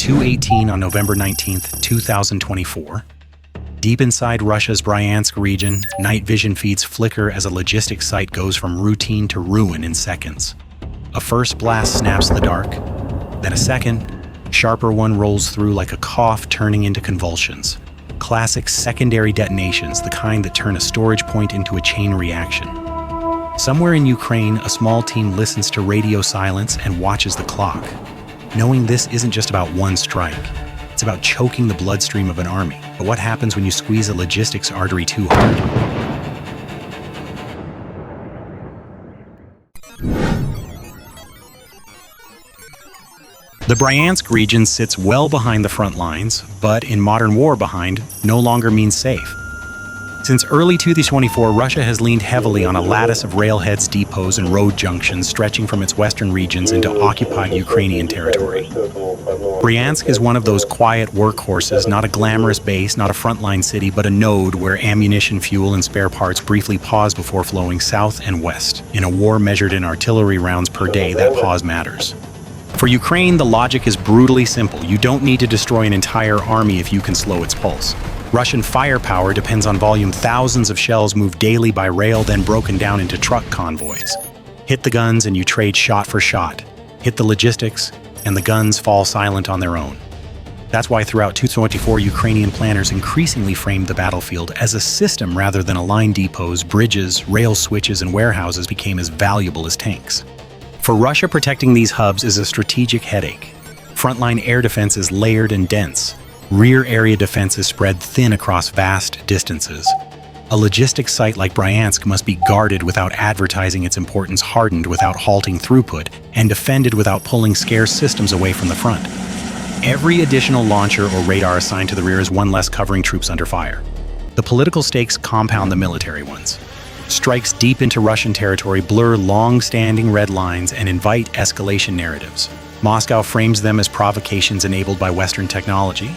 2:18 on November 19, 2024. Deep inside Russia's Bryansk region, night vision feeds flicker as a logistics site goes from routine to ruin in seconds. A first blast snaps the dark, then a second, sharper one rolls through like a cough turning into convulsions. Classic secondary detonations, the kind that turn a storage point into a chain reaction. Somewhere in Ukraine, a small team listens to radio silence and watches the clock, knowing this isn't just about one strike. It's about choking the bloodstream of an army. But what happens when you squeeze a logistics artery too hard? The Bryansk region sits well behind the front lines, but in modern war behind no longer means safe. Since early 2024, Russia has leaned heavily on a lattice of railheads, depots, and road junctions stretching from its western regions into occupied Ukrainian territory. Bryansk is one of those quiet workhorses, not a glamorous base, not a frontline city, but a node where ammunition, fuel, and spare parts briefly pause before flowing south and west. In a war measured in artillery rounds per day, that pause matters. For Ukraine, the logic is brutally simple. You don't need to destroy an entire army if you can slow its pulse. Russian firepower depends on volume. Thousands of shells move daily by rail, then broken down into truck convoys. Hit the guns and you trade shot for shot. Hit the logistics, and the guns fall silent on their own. That's why throughout 2024, Ukrainian planners increasingly framed the battlefield as a system rather than a line. Depots, bridges, rail switches, and warehouses became as valuable as tanks. For Russia, protecting these hubs is a strategic headache. Frontline air defense is layered and dense. Rear area defense is spread thin across vast distances. A logistics site like Bryansk must be guarded without advertising its importance, hardened without halting throughput, and defended without pulling scarce systems away from the front. Every additional launcher or radar assigned to the rear is one less covering troops under fire. The political stakes compound the military ones. Strikes deep into Russian territory blur long-standing red lines and invite escalation narratives. Moscow frames them as provocations enabled by Western technology.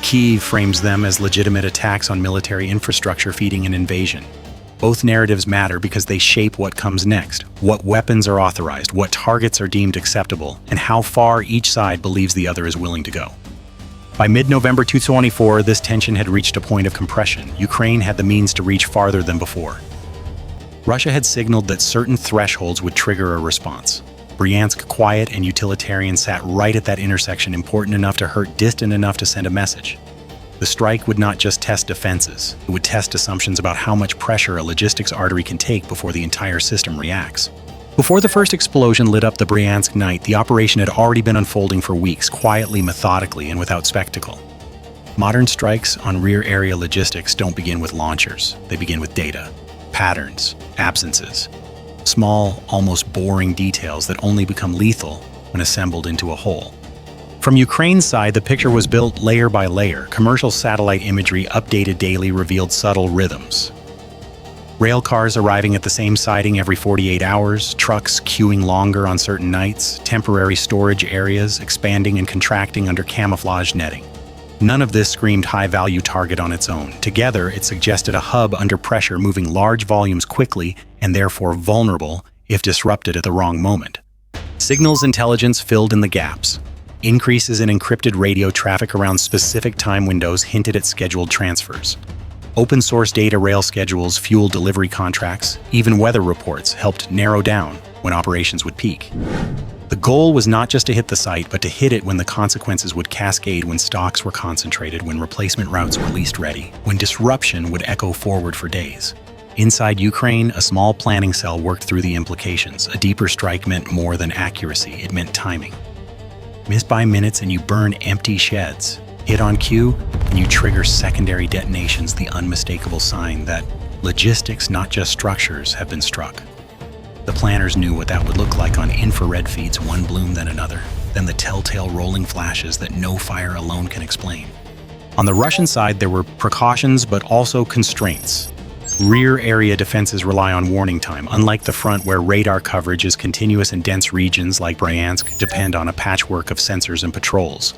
Kyiv frames them as legitimate attacks on military infrastructure feeding an invasion. Both narratives matter because they shape what comes next, what weapons are authorized, what targets are deemed acceptable, and how far each side believes the other is willing to go. By mid-November 2024, this tension had reached a point of compression. Ukraine had the means to reach farther than before. Russia had signaled that certain thresholds would trigger a response. Bryansk, quiet and utilitarian, sat right at that intersection, important enough to hurt, distant enough to send a message. The strike would not just test defenses, it would test assumptions about how much pressure a logistics artery can take before the entire system reacts. Before the first explosion lit up the Bryansk night, the operation had already been unfolding for weeks, quietly, methodically, and without spectacle. Modern strikes on rear area logistics don't begin with launchers, they begin with data, patterns, absences. Small, almost boring details that only become lethal when assembled into a whole. From Ukraine's side, the picture was built layer by layer. Commercial satellite imagery, updated daily, revealed subtle rhythms. Rail cars arriving at the same siding every 48 hours, trucks queuing longer on certain nights, temporary storage areas expanding and contracting under camouflage netting. None of this screamed high-value target on its own. Together, it suggested a hub under pressure, moving large volumes quickly and therefore vulnerable if disrupted at the wrong moment. Signals intelligence filled in the gaps. Increases in encrypted radio traffic around specific time windows hinted at scheduled transfers. Open-source data rail schedules, fuel delivery contracts, even weather reports helped narrow down when operations would peak. The goal was not just to hit the site, but to hit it when the consequences would cascade, when stocks were concentrated, when replacement routes were least ready, when disruption would echo forward for days. Inside Ukraine, a small planning cell worked through the implications. A deeper strike meant more than accuracy, it meant timing. Miss by minutes and you burn empty sheds. Hit on cue and you trigger secondary detonations, the unmistakable sign that logistics, not just structures, have been struck. The planners knew what that would look like on infrared feeds, one bloom then another, then the telltale rolling flashes that no fire alone can explain. On the Russian side, there were precautions but also constraints. Rear area defenses rely on warning time. Unlike the front, where radar coverage is continuous in dense regions like Bryansk, depend on a patchwork of sensors and patrols.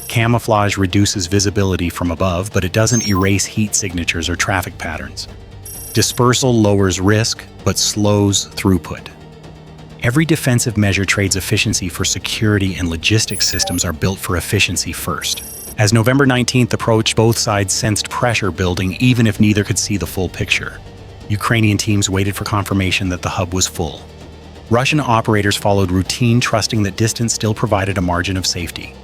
Camouflage reduces visibility from above, but it doesn't erase heat signatures or traffic patterns. Dispersal lowers risk, but slows throughput. Every defensive measure trades efficiency for security, and logistics systems are built for efficiency first. As November 19th approached, both sides sensed pressure building even if neither could see the full picture. Ukrainian teams waited for confirmation that the hub was full. Russian operators followed routine, trusting that distance still provided a margin of safety.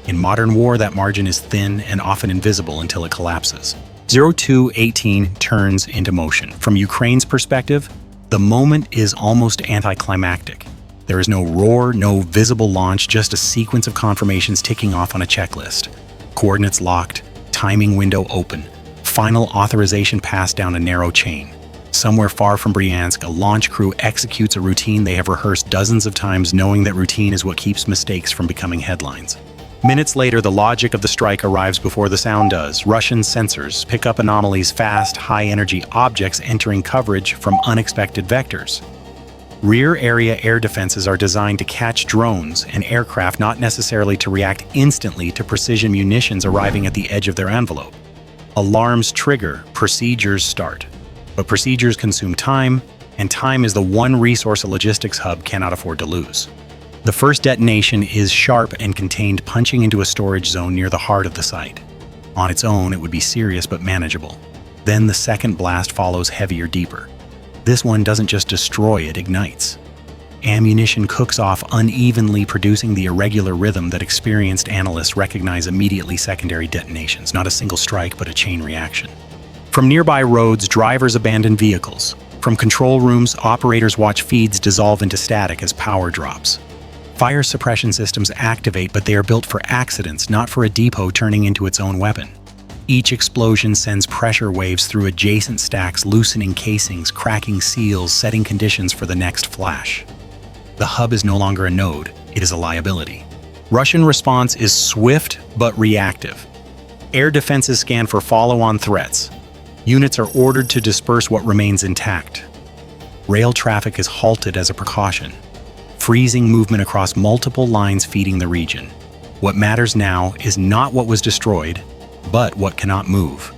In modern war, that margin is thin and often invisible until it collapses. 0218 turns into motion. From Ukraine's perspective, the moment is almost anticlimactic. There is no roar, no visible launch, just a sequence of confirmations ticking off on a checklist. Coordinates locked, timing window open, final authorization passed down a narrow chain. Somewhere far from Bryansk, a launch crew executes a routine they have rehearsed dozens of times, knowing that routine is what keeps mistakes from becoming headlines. Minutes later, the logic of the strike arrives before the sound does. Russian sensors pick up anomalies fast, high-energy objects entering coverage from unexpected vectors. Rear area air defenses are designed to catch drones and aircraft, not necessarily to react instantly to precision munitions arriving at the edge of their envelope. Alarms trigger, procedures start. But procedures consume time, and time is the one resource a logistics hub cannot afford to lose. The first detonation is sharp and contained, punching into a storage zone near the heart of the site. On its own, it would be serious but manageable. Then the second blast follows, heavier, deeper. This one doesn't just destroy, it ignites. Ammunition cooks off unevenly, producing the irregular rhythm that experienced analysts recognize immediately. Secondary detonations, not a single strike, but a chain reaction. From nearby roads, drivers abandon vehicles. From control rooms, operators watch feeds dissolve into static as power drops. Fire suppression systems activate, but they are built for accidents, not for a depot turning into its own weapon. Each explosion sends pressure waves through adjacent stacks, loosening casings, cracking seals, setting conditions for the next flash. The hub is no longer a node, it is a liability. Russian response is swift but reactive. Air defenses scan for follow-on threats. Units are ordered to disperse what remains intact. Rail traffic is halted as a precaution, freezing movement across multiple lines feeding the region. What matters now is not what was destroyed, but what cannot move.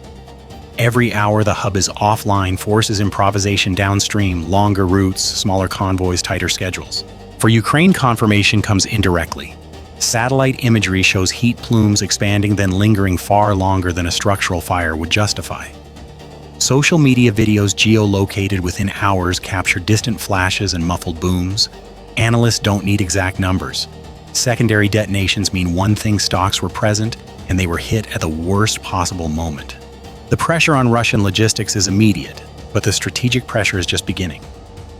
Every hour the hub is offline forces improvisation downstream, longer routes, smaller convoys, tighter schedules. For Ukraine, confirmation comes indirectly. Satellite imagery shows heat plumes expanding, then lingering far longer than a structural fire would justify. Social media videos geolocated within hours capture distant flashes and muffled booms. Analysts don't need exact numbers. Secondary detonations mean one thing: stocks were present, and they were hit at the worst possible moment. The pressure on Russian logistics is immediate, but the strategic pressure is just beginning.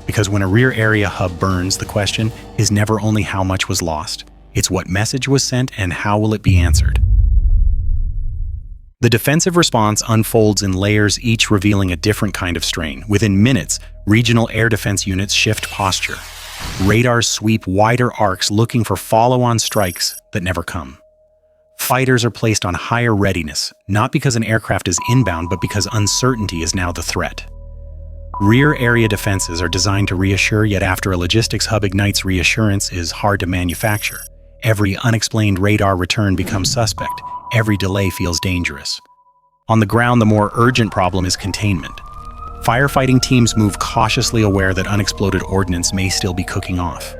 Because when a rear area hub burns, the question is never only how much was lost, it's what message was sent and how will it be answered. The defensive response unfolds in layers, each revealing a different kind of strain. Within minutes, regional air defense units shift posture. Radars sweep wider arcs, looking for follow-on strikes that never come. Fighters are placed on higher readiness, not because an aircraft is inbound, but because uncertainty is now the threat. Rear area defenses are designed to reassure, yet after a logistics hub ignites, reassurance is hard to manufacture. Every unexplained radar return becomes suspect. Every delay feels dangerous. On the ground, the more urgent problem is containment. Firefighting teams move cautiously, aware that unexploded ordnance may still be cooking off.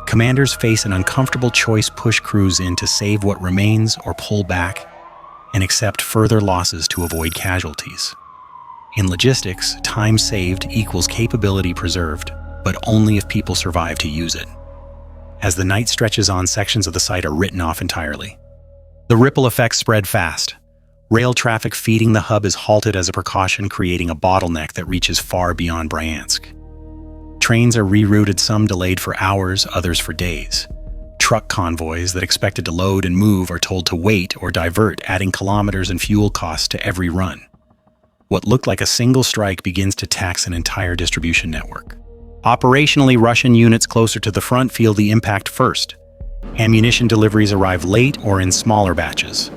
Commanders face an uncomfortable choice: push crews in to save what remains or pull back and accept further losses to avoid casualties. In logistics, time saved equals capability preserved, but only if people survive to use it. As the night stretches on, sections of the site are written off entirely. The ripple effects spread fast. Rail traffic feeding the hub is halted as a precaution, creating a bottleneck that reaches far beyond Bryansk. Trains are rerouted, some delayed for hours, others for days. Truck convoys that expected to load and move are told to wait or divert, adding kilometers and fuel costs to every run. What looked like a single strike begins to tax an entire distribution network. Operationally, Russian units closer to the front feel the impact first. Ammunition deliveries arrive late or in smaller batches.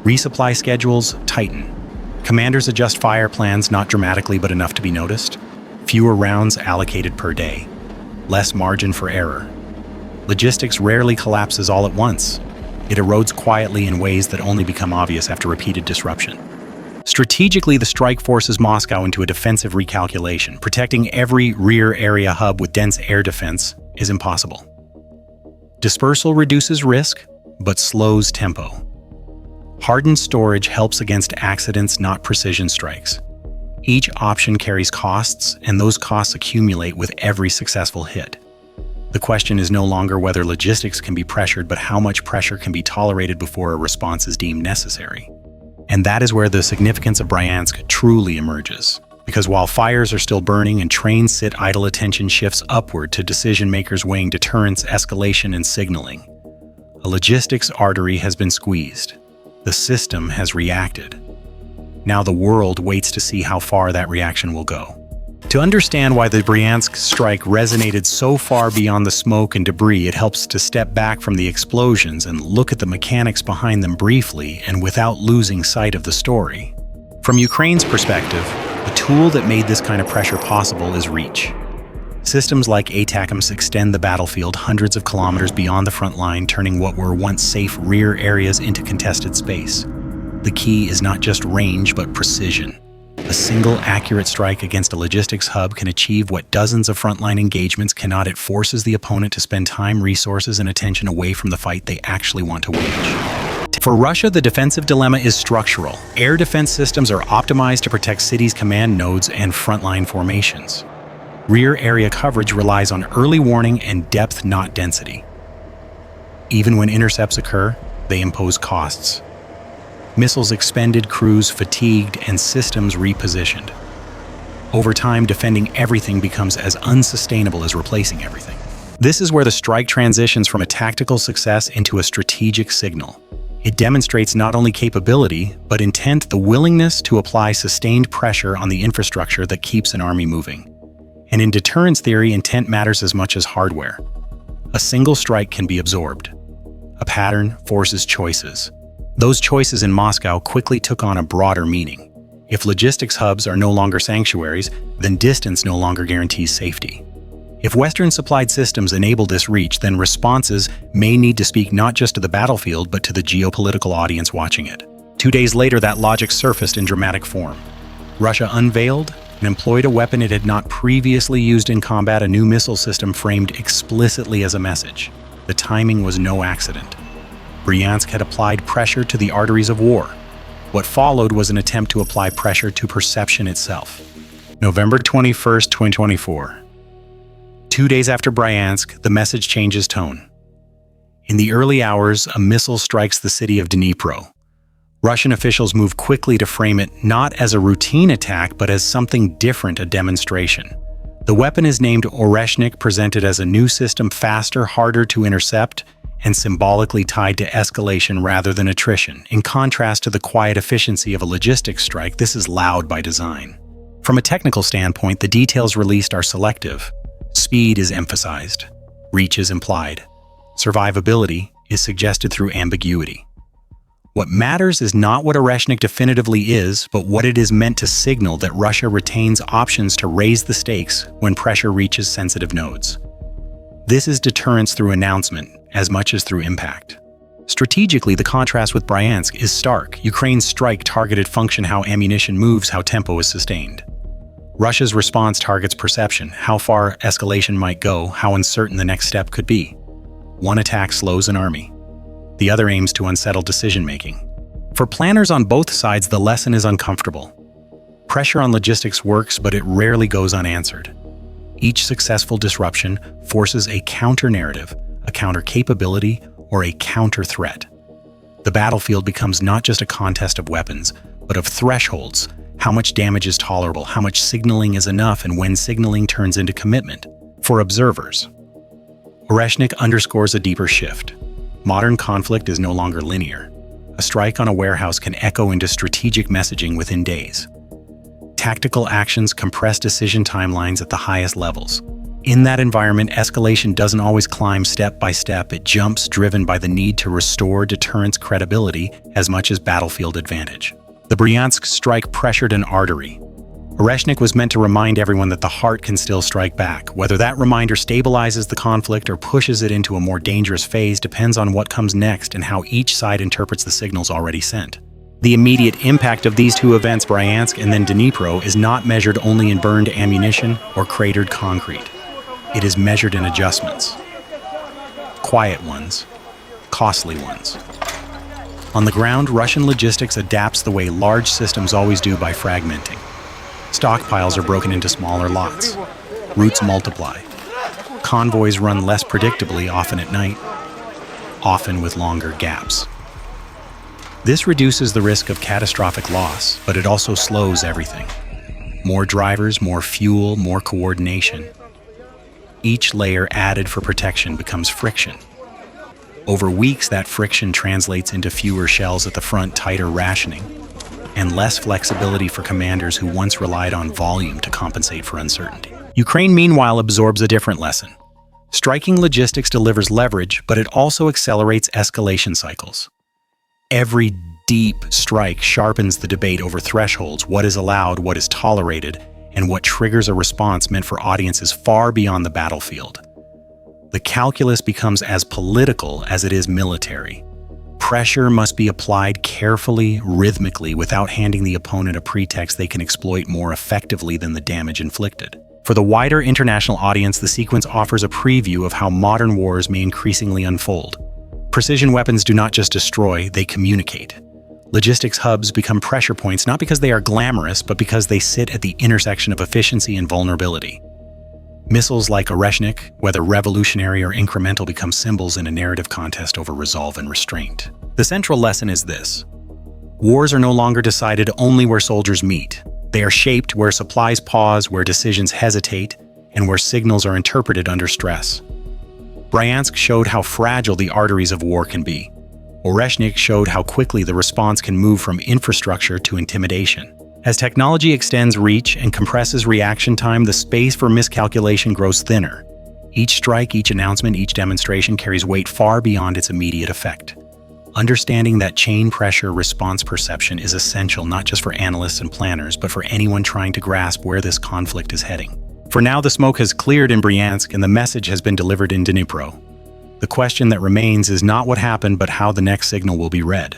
Resupply schedules tighten. Commanders adjust fire plans, not dramatically but enough to be noticed. Fewer rounds allocated per day. Less margin for error. Logistics rarely collapses all at once. It erodes quietly in ways that only become obvious after repeated disruption. Strategically, the strike forces Moscow into a defensive recalculation. Protecting every rear area hub with dense air defense is impossible. Dispersal reduces risk, but slows tempo. Hardened storage helps against accidents, not precision strikes. Each option carries costs, and those costs accumulate with every successful hit. The question is no longer whether logistics can be pressured, but how much pressure can be tolerated before a response is deemed necessary. And that is where the significance of Bryansk truly emerges. Because while fires are still burning and trains sit idle, attention shifts upward to decision-makers weighing deterrence, escalation, and signaling. A logistics artery has been squeezed. The system has reacted. Now the world waits to see how far that reaction will go. To understand why the Bryansk strike resonated so far beyond the smoke and debris, it helps to step back from the explosions and look at the mechanics behind them briefly and without losing sight of the story. From Ukraine's perspective, the tool that made this kind of pressure possible is reach. Systems like ATACMS extend the battlefield hundreds of kilometers beyond the front line, turning what were once safe rear areas into contested space. The key is not just range, but precision. A single accurate strike against a logistics hub can achieve what dozens of frontline engagements cannot. It forces the opponent to spend time, resources, and attention away from the fight they actually want to wage. For Russia, the defensive dilemma is structural. Air defense systems are optimized to protect cities' command nodes and frontline formations. Rear area coverage relies on early warning and depth, not density. Even when intercepts occur, they impose costs. Missiles expended, crews fatigued, and systems repositioned. Over time, defending everything becomes as unsustainable as replacing everything. This is where the strike transitions from a tactical success into a strategic signal. It demonstrates not only capability, but intent, the willingness to apply sustained pressure on the infrastructure that keeps an army moving. And in deterrence theory, intent matters as much as hardware. A single strike can be absorbed. A pattern forces choices. Those choices in Moscow quickly took on a broader meaning. If logistics hubs are no longer sanctuaries, then distance no longer guarantees safety. If Western-supplied systems enable this reach, then responses may need to speak not just to the battlefield, but to the geopolitical audience watching it. 2 days later, that logic surfaced in dramatic form. Russia unveiled and employed a weapon it had not previously used in combat, a new missile system framed explicitly as a message. The timing was no accident. Bryansk had applied pressure to the arteries of war. What followed was an attempt to apply pressure to perception itself. November 21st, 2024. 2 days after Bryansk, the message changes tone. In the early hours, a missile strikes the city of Dnipro. Russian officials move quickly to frame it not as a routine attack, but as something different, a demonstration. The weapon is named Oreshnik, presented as a new system, faster, harder to intercept, and symbolically tied to escalation rather than attrition. In contrast to the quiet efficiency of a logistics strike, this is loud by design. From a technical standpoint, the details released are selective. Speed is emphasized. Reach is implied. Survivability is suggested through ambiguity. What matters is not what Oreshnik definitively is, but what it is meant to signal: that Russia retains options to raise the stakes when pressure reaches sensitive nodes. This is deterrence through announcement, as much as through impact. Strategically, the contrast with Bryansk is stark. Ukraine's strike targeted function, how ammunition moves, how tempo is sustained. Russia's response targets perception, how far escalation might go, how uncertain the next step could be. One attack slows an army. The other aims to unsettle decision-making. For planners on both sides, the lesson is uncomfortable. Pressure on logistics works, but it rarely goes unanswered. Each successful disruption forces a counter-narrative, a counter-capability, or a counter-threat. The battlefield becomes not just a contest of weapons, but of thresholds: how much damage is tolerable, how much signaling is enough, and when signaling turns into commitment. For observers, Oreshnik underscores a deeper shift. Modern conflict is no longer linear. A strike on a warehouse can echo into strategic messaging within days. Tactical actions compress decision timelines at the highest levels. In that environment, escalation doesn't always climb step by step. It jumps, driven by the need to restore deterrence credibility as much as battlefield advantage. The Bryansk strike pressured an artery. Oreshnik was meant to remind everyone that the heart can still strike back. Whether that reminder stabilizes the conflict or pushes it into a more dangerous phase depends on what comes next and how each side interprets the signals already sent. The immediate impact of these two events, Bryansk and then Dnipro, is not measured only in burned ammunition or cratered concrete. It is measured in adjustments. Quiet ones, costly ones. On the ground, Russian logistics adapts the way large systems always do by fragmenting. Stockpiles are broken into smaller lots. Routes multiply. Convoys run less predictably, often at night, often with longer gaps. This reduces the risk of catastrophic loss, but it also slows everything. More drivers, more fuel, more coordination. Each layer added for protection becomes friction. Over weeks, that friction translates into fewer shells at the front, tighter rationing, and less flexibility for commanders who once relied on volume to compensate for uncertainty. Ukraine, meanwhile, absorbs a different lesson. Striking logistics delivers leverage, but it also accelerates escalation cycles. Every deep strike sharpens the debate over thresholds, what is allowed, what is tolerated, and what triggers a response meant for audiences far beyond the battlefield. The calculus becomes as political as it is military. Pressure must be applied carefully, rhythmically, without handing the opponent a pretext they can exploit more effectively than the damage inflicted. For the wider international audience, the sequence offers a preview of how modern wars may increasingly unfold. Precision weapons do not just destroy, they communicate. Logistics hubs become pressure points not because they are glamorous, but because they sit at the intersection of efficiency and vulnerability. Missiles like Oreshnik, whether revolutionary or incremental, become symbols in a narrative contest over resolve and restraint. The central lesson is this: wars are no longer decided only where soldiers meet. They are shaped where supplies pause, where decisions hesitate, and where signals are interpreted under stress. Bryansk showed how fragile the arteries of war can be. Oreshnik showed how quickly the response can move from infrastructure to intimidation. As technology extends reach and compresses reaction time, the space for miscalculation grows thinner. Each strike, each announcement, each demonstration carries weight far beyond its immediate effect. Understanding that chain pressure response perception is essential not just for analysts and planners, but for anyone trying to grasp where this conflict is heading. For now, the smoke has cleared in Bryansk and the message has been delivered in Dnipro. The question that remains is not what happened, but how the next signal will be read.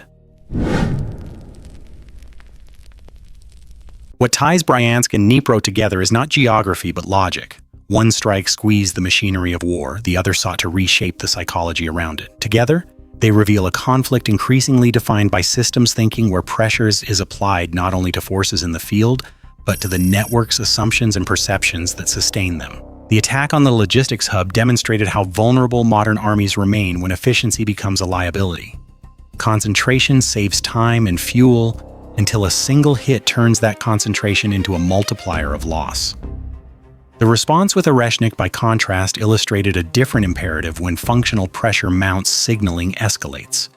What ties Bryansk and Dnipro together is not geography, but logic. One strike squeezed the machinery of war, the other sought to reshape the psychology around it. Together, they reveal a conflict increasingly defined by systems thinking where pressure is applied not only to forces in the field, but to the networks, assumptions, and perceptions that sustain them. The attack on the logistics hub demonstrated how vulnerable modern armies remain when efficiency becomes a liability. Concentration saves time and fuel until a single hit turns that concentration into a multiplier of loss. The response with Oreshnik, by contrast, illustrated a different imperative when functional pressure mounts, signaling escalates.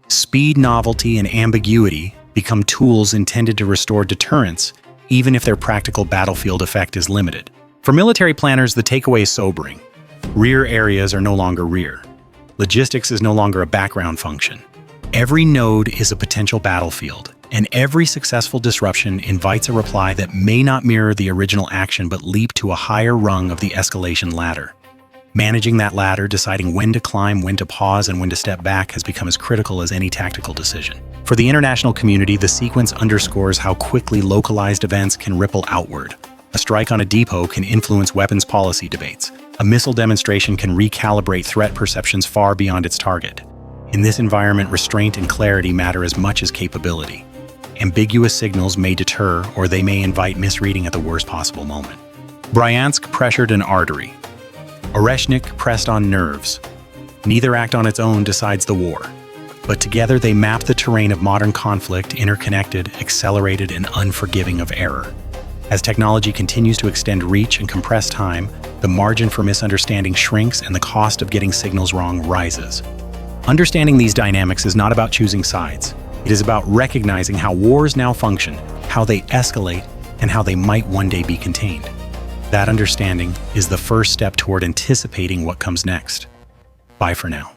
Speed, novelty, and ambiguity become tools intended to restore deterrence, even if their practical battlefield effect is limited. For military planners, the takeaway is sobering. Rear areas are no longer rear. Logistics is no longer a background function. Every node is a potential battlefield, and every successful disruption invites a reply that may not mirror the original action but leap to a higher rung of the escalation ladder. Managing that ladder, deciding when to climb, when to pause, and when to step back has become as critical as any tactical decision. For the international community, the sequence underscores how quickly localized events can ripple outward. A strike on a depot can influence weapons policy debates. A missile demonstration can recalibrate threat perceptions far beyond its target. In this environment, restraint and clarity matter as much as capability. Ambiguous signals may deter, or they may invite misreading at the worst possible moment. Bryansk pressured an artery. Oreshnik pressed on nerves. Neither act on its own decides the war, but together they map the terrain of modern conflict, interconnected, accelerated, and unforgiving of error. As technology continues to extend reach and compress time, the margin for misunderstanding shrinks and the cost of getting signals wrong rises. Understanding these dynamics is not about choosing sides. It is about recognizing how wars now function, how they escalate, and how they might one day be contained. That understanding is the first step toward anticipating what comes next. Bye for now.